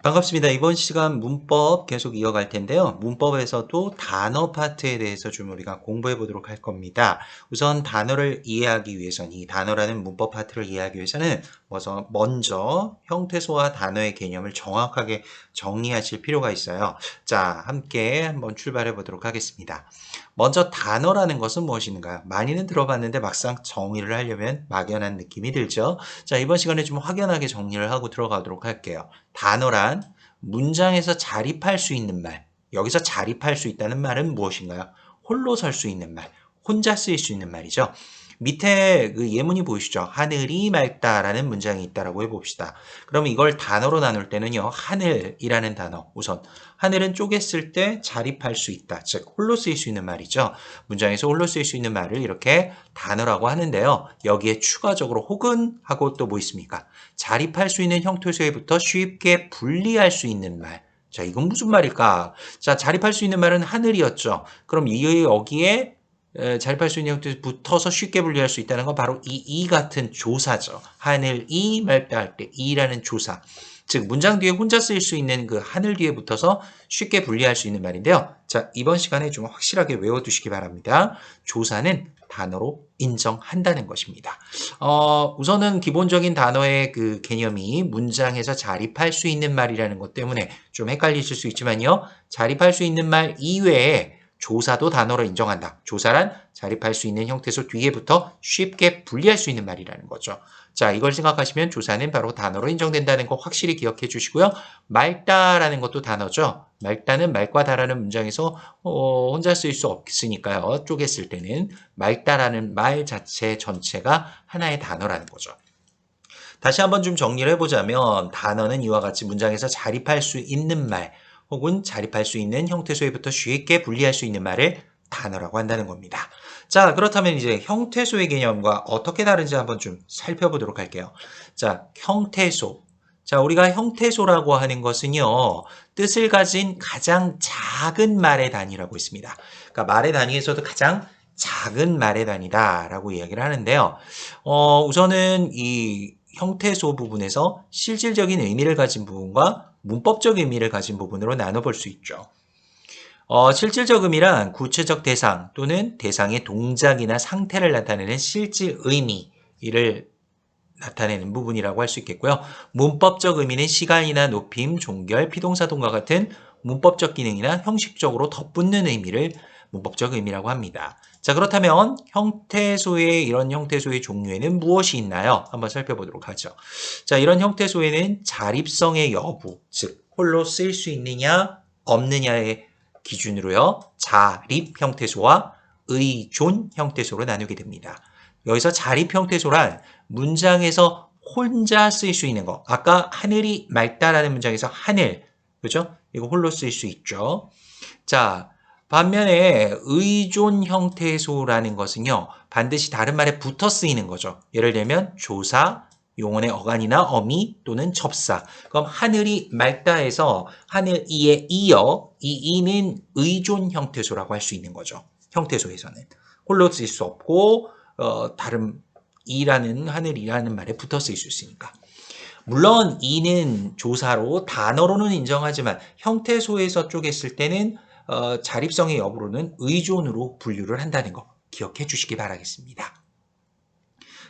반갑습니다. 이번 시간 문법 계속 이어갈 텐데요. 문법에서도 단어 파트에 대해서 좀 우리가 공부해 보도록 할 겁니다. 우선 단어를 이해하기 위해서는, 이 단어라는 문법 파트를 이해하기 위해서는 먼저 형태소와 단어의 개념을 정확하게 정리하실 필요가 있어요. 자, 함께 한번 출발해 보도록 하겠습니다. 먼저 단어라는 것은 무엇인가요? 많이는 들어봤는데 막상 정의를 하려면 막연한 느낌이 들죠. 자, 이번 시간에 좀 확연하게 정리를 하고 들어가도록 할게요. 단어란 문장에서 자립할 수 있는 말, 여기서 자립할 수 있다는 말은 무엇인가요? 홀로 설 수 있는 말, 혼자 쓰일 수 있는 말이죠. 밑에 그 예문이 보이시죠? 하늘이 맑다라는 문장이 있다라고 해봅시다. 그럼 이걸 단어로 나눌 때는요, 하늘이라는 단어, 우선 하늘은 쪼갰을 때 자립할 수 있다, 즉 홀로 쓰일 수 있는 말이죠. 문장에서 홀로 쓰일 수 있는 말을 이렇게 단어라고 하는데요. 여기에 추가적으로 혹은 하고 또 뭐 있습니까? 자립할 수 있는 형태소에부터 쉽게 분리할 수 있는 말. 자, 이건 무슨 말일까? 자, 자립할 수 있는 말은 하늘이었죠. 그럼 여기에 자립할 수 있는 형태에 붙어서 쉽게 분리할 수 있다는 건 바로 이 같은 조사죠. 하늘이 맑다 할 때 이라는 조사. 즉 문장 뒤에 혼자 쓰일 수 있는 그 하늘 뒤에 붙어서 쉽게 분리할 수 있는 말인데요. 자, 이번 시간에 좀 확실하게 외워두시기 바랍니다. 조사는 단어로 인정한다는 것입니다. 우선은 기본적인 단어의 그 개념이 문장에서 자립할 수 있는 말이라는 것 때문에 좀 헷갈리실 수 있지만요. 자립할 수 있는 말 이외에 조사도 단어로 인정한다. 조사란 자립할 수 있는 형태소 뒤에부터 쉽게 분리할 수 있는 말이라는 거죠. 자, 이걸 생각하시면 조사는 바로 단어로 인정된다는 거 확실히 기억해 주시고요. 맑다라는 것도 단어죠. 맑다는 맑과 다라는 문장에서 혼자 쓸 수 없으니까요. 쪼갰을 때는 맑다라는 말 자체 전체가 하나의 단어라는 거죠. 다시 한번 좀 정리를 해보자면 단어는 이와 같이 문장에서 자립할 수 있는 말 혹은 자립할 수 있는 형태소에부터 쉽게 분리할 수 있는 말을 단어라고 한다는 겁니다. 자, 그렇다면 이제 형태소의 개념과 어떻게 다른지 한번 좀 살펴보도록 할게요. 자, 형태소. 자, 우리가 형태소라고 하는 것은요, 뜻을 가진 가장 작은 말의 단위라고 있습니다. 그러니까 말의 단위에서도 가장 작은 말의 단위다라고 이야기를 하는데요. 우선은 이 형태소 부분에서 실질적인 의미를 가진 부분과 문법적 의미를 가진 부분으로 나눠볼 수 있죠. 실질적 의미란 구체적 대상 또는 대상의 동작이나 상태를 나타내는 실질 의미를 나타내는 부분이라고 할 수 있겠고요. 문법적 의미는 시간이나 높임, 종결, 피동사동과 같은 문법적 기능이나 형식적으로 덧붙는 의미를 문법적 의미라고 합니다. 자, 그렇다면 이런 형태소의 종류에는 무엇이 있나요? 한번 살펴보도록 하죠. 자, 이런 형태소에는 자립성의 여부, 즉 홀로 쓰일 수 있느냐 없느냐의 기준으로요. 자립 형태소와 의존 형태소로 나누게 됩니다. 여기서 자립 형태소란 문장에서 혼자 쓰일 수 있는 거. 아까 하늘이 맑다라는 문장에서 하늘, 그죠? 이거 홀로 쓰일 수 있죠. 자, 반면에 의존 형태소라는 것은요, 반드시 다른 말에 붙어 쓰이는 거죠. 예를 들면 조사, 용언의 어간이나 어미 또는 접사. 그럼 하늘이 맑다에서 하늘이에 이어 이 이는 의존 형태소라고 할 수 있는 거죠. 형태소에서는 홀로 쓰일 수 없고 다른 이라는 하늘이라는 말에 붙어 쓰일 수 있으니까. 물론 이는 조사로 단어로는 인정하지만 형태소에서 쪼갰을 때는 자립성의 여부로는 의존으로 분류를 한다는 거 기억해 주시기 바라겠습니다.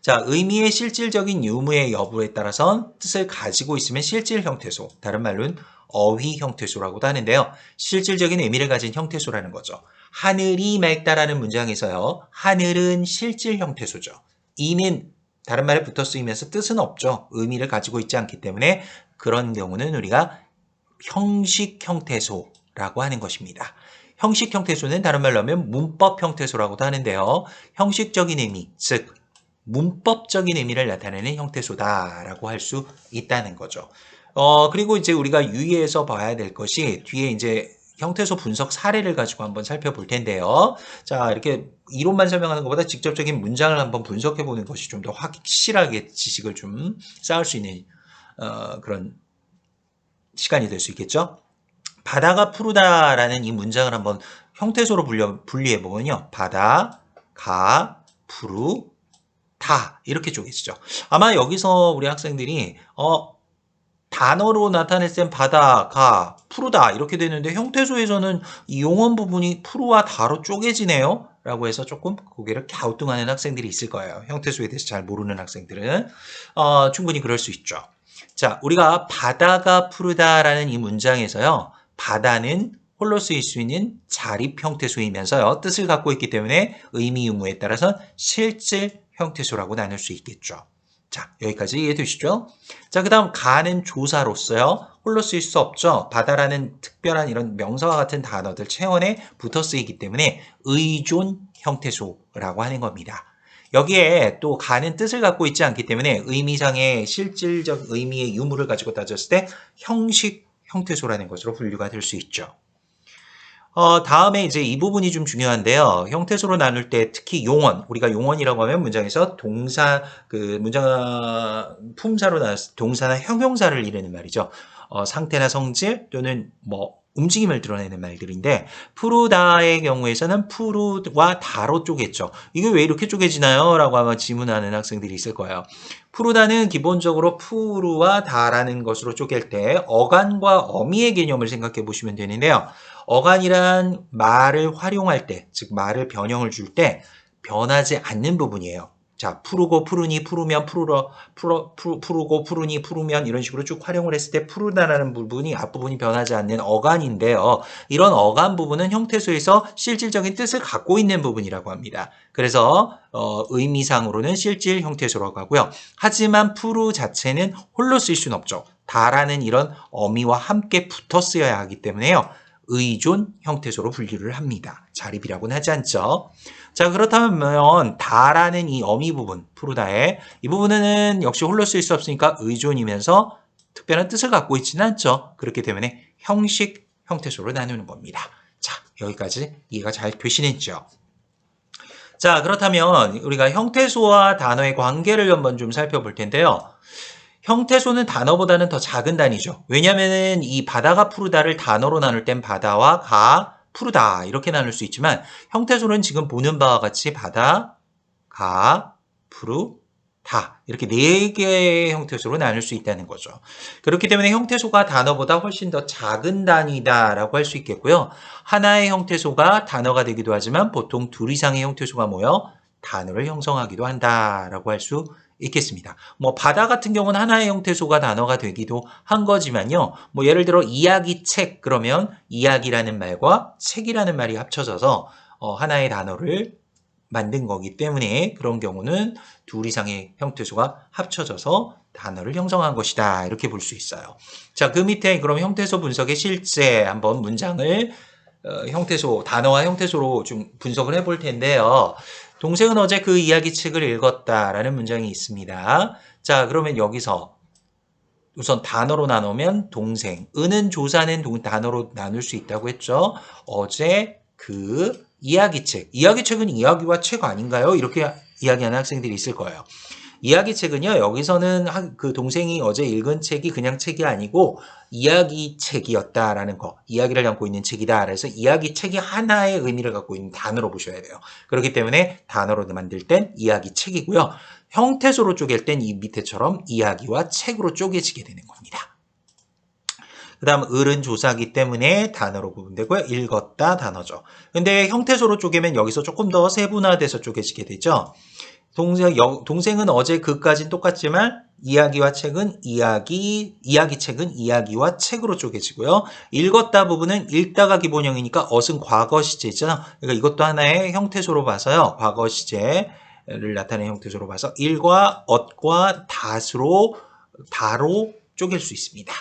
자, 의미의 실질적인 유무의 여부에 따라선 뜻을 가지고 있으면 실질 형태소, 다른 말로는 어휘 형태소라고도 하는데요. 실질적인 의미를 가진 형태소라는 거죠. 하늘이 맑다라는 문장에서요. 하늘은 실질 형태소죠. 이는 다른 말에 붙어 쓰이면서 뜻은 없죠. 의미를 가지고 있지 않기 때문에 그런 경우는 우리가 형식 형태소라고 하는 것입니다. 형식 형태소는 다른 말로 하면 문법 형태소라고도 하는데요. 형식적인 의미, 즉 문법적인 의미를 나타내는 형태소다라고 할 수 있다는 거죠. 그리고 이제 우리가 유의해서 봐야 될 것이 뒤에 이제 형태소 분석 사례를 가지고 한번 살펴볼 텐데요. 자, 이렇게 이론만 설명하는 것보다 직접적인 문장을 한번 분석해 보는 것이 좀 더 확실하게 지식을 좀 쌓을 수 있는 그런 시간이 될 수 있겠죠. 바다가 푸르다라는 이 문장을 한번 형태소로 분리해 보면요. 바다, 가, 푸르, 다 이렇게 쪼개지죠. 아마 여기서 우리 학생들이 단어로 나타낼 땐 바다, 가, 푸르다 이렇게 되는데 형태소에서는 이 용언 부분이 푸르와 다로 쪼개지네요. 라고 해서 조금 고개를 갸우뚱하는 학생들이 있을 거예요. 형태소에 대해서 잘 모르는 학생들은. 충분히 그럴 수 있죠. 자, 우리가 바다가 푸르다라는 이 문장에서요. 바다는 홀로 쓰일 수 있는 자립 형태소이면서요. 뜻을 갖고 있기 때문에 의미 유무에 따라서 실질 형태소라고 나눌 수 있겠죠. 자, 여기까지 이해되시죠? 자, 그 다음 가는 조사로서요. 홀로 쓰일 수 없죠. 바다라는 특별한 이런 명사와 같은 단어들 체언에 붙어 쓰이기 때문에 의존 형태소라고 하는 겁니다. 여기에 또 가는 뜻을 갖고 있지 않기 때문에 의미상의 실질적 의미의 유무를 가지고 따졌을 때 형식 형태소라는 것으로 분류가 될 수 있죠. 다음에 이제 이 부분이 좀 중요한데요. 형태소로 나눌 때 특히 용언, 우리가 용언이라고 하면 문장에서 동사, 문장, 품사로 나눴을 때 동사나 형용사를 이르는 말이죠. 상태나 성질 또는 움직임을 드러내는 말들인데, 푸르다의 경우에서는 푸르와 다로 쪼갰죠. 이게 왜 이렇게 쪼개지나요? 라고 아마 질문하는 학생들이 있을 거예요. 푸르다는 기본적으로 푸르와 다라는 것으로 쪼갤 때 어간과 어미의 개념을 생각해 보시면 되는데요. 어간이란 말을 활용할 때, 즉 말을 변형을 줄 때 변하지 않는 부분이에요. 자, 푸르고 푸르니 푸르면 푸르고 푸르니 푸르면 이런 식으로 쭉 활용을 했을 때 푸르다라는 부분이 앞부분이 변하지 않는 어간인데요. 이런 어간 부분은 형태소에서 실질적인 뜻을 갖고 있는 부분이라고 합니다. 그래서 의미상으로는 실질 형태소라고 하고요. 하지만 푸르 자체는 홀로 쓸 수는 없죠. 다라는 이런 어미와 함께 붙어 쓰여야 하기 때문에요. 의존 형태소로 분류를 합니다. 자립이라고는 하지 않죠. 자, 그렇다면 다라는 이 어미 부분, 푸르다의 이 부분은 역시 홀로 쓸 수 없으니까 의존이면서 특별한 뜻을 갖고 있지는 않죠. 그렇기 때문에 형식 형태소로 나누는 겁니다. 자, 여기까지 이해가 잘 되시는지요? 자, 그렇다면 우리가 형태소와 단어의 관계를 한번 좀 살펴볼 텐데요. 형태소는 단어보다는 더 작은 단위죠. 왜냐하면 이 바다가 푸르다를 단어로 나눌 땐 바다와 가, 푸르다 이렇게 나눌 수 있지만 형태소는 지금 보는 바와 같이 바다, 가, 푸르다 이렇게 4개의 형태소로 나눌 수 있다는 거죠. 그렇기 때문에 형태소가 단어보다 훨씬 더 작은 단위다라고 할 수 있겠고요. 하나의 형태소가 단어가 되기도 하지만 보통 2 이상의 형태소가 모여 단어를 형성하기도 한다라고 할 수 있겠습니다. 바다 같은 경우는 하나의 형태소가 단어가 되기도 한 거지만요. 예를 들어 이야기책 그러면 이야기라는 말과 책이라는 말이 합쳐져서 하나의 단어를 만든 거기 때문에 그런 경우는 2 이상의 형태소가 합쳐져서 단어를 형성한 것이다. 이렇게 볼 수 있어요. 자, 그 밑에 그럼 형태소 분석의 실제 한번 문장을 형태소, 단어와 형태소로 좀 분석을 해볼 텐데요. 동생은 어제 그 이야기책을 읽었다라는 문장이 있습니다. 자, 그러면 여기서 우선 단어로 나누면 동생, 은은 조사는 단어로 나눌 수 있다고 했죠. 어제 그 이야기책, 이야기책은 이야기와 책 아닌가요? 이렇게 이야기하는 학생들이 있을 거예요. 이야기책은요, 여기서는 그 동생이 어제 읽은 책이 그냥 책이 아니고 이야기책이었다라는 거, 이야기를 담고 있는 책이다. 그래서 이야기책이 하나의 의미를 갖고 있는 단어로 보셔야 돼요. 그렇기 때문에 단어로 만들 땐 이야기책이고요. 형태소로 쪼갤 땐 이 밑에처럼 이야기와 책으로 쪼개지게 되는 겁니다. 그 다음 을은 조사기 때문에 단어로 구분되고요. 읽었다 단어죠. 근데 형태소로 쪼개면 여기서 조금 더 세분화돼서 쪼개지게 되죠. 동생은 어제 그까진 똑같지만 이야기와 책은 이야기책은 이야기와 책으로 쪼개지고요. 읽었다 부분은 읽다가 기본형이니까 엇은 과거 시제 있잖아. 그러니까 이것도 하나의 형태소로 봐서요. 과거 시제를 나타내는 형태소로 봐서 일과 엇과 다로 쪼갤 수 있습니다.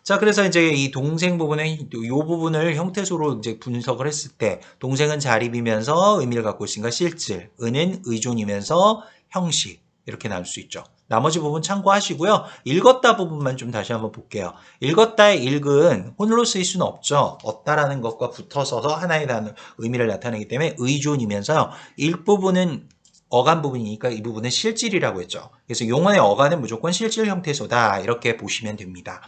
자, 그래서 이제 이 동생 부분은 이 부분을 형태소로 이제 분석을 했을 때 동생은 자립이면서 의미를 갖고 있으니까 실질, 은은 의존이면서 형식 이렇게 나눌 수 있죠. 나머지 부분 참고하시고요. 읽었다 부분만 좀 다시 한번 볼게요. 읽었다의 읽은 홀로 쓰일 수는 없죠. 얻다라는 것과 붙어서 하나의 단어 의미를 나타내기 때문에 의존이면서요. 읽 부분은 어간 부분이니까 이 부분은 실질이라고 했죠. 그래서 용언의 어간은 무조건 실질 형태소다 이렇게 보시면 됩니다.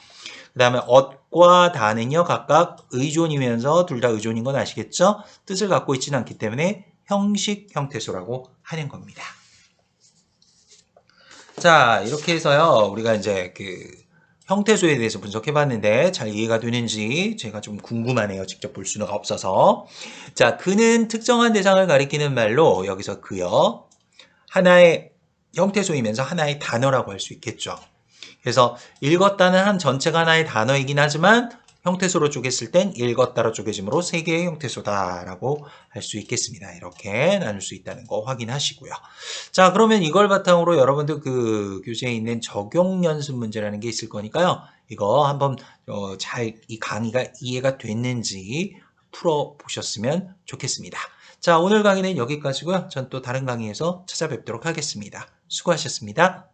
그 다음에 엇과 다는요 각각 의존이면서 둘 다 의존인 건 아시겠죠? 뜻을 갖고 있지는 않기 때문에 형식 형태소라고 하는 겁니다. 자, 이렇게 해서요 우리가 이제 그 형태소에 대해서 분석해 봤는데 잘 이해가 되는지 제가 좀 궁금하네요. 직접 볼 수는 없어서. 자, 그는 특정한 대상을 가리키는 말로 여기서 그요. 하나의 형태소이면서 하나의 단어라고 할 수 있겠죠. 그래서 읽었다는 한 전체가 하나의 단어이긴 하지만 형태소로 쪼갰을 땐 읽었다로 쪼개짐으로 세 개의 형태소다라고 할 수 있겠습니다. 이렇게 나눌 수 있다는 거 확인하시고요. 자, 그러면 이걸 바탕으로 여러분들 그 교재에 있는 적용 연습 문제라는 게 있을 거니까요. 이거 한번 잘 이 강의가 이해가 됐는지 풀어보셨으면 좋겠습니다. 자, 오늘 강의는 여기까지고요. 전 또 다른 강의에서 찾아뵙도록 하겠습니다. 수고하셨습니다.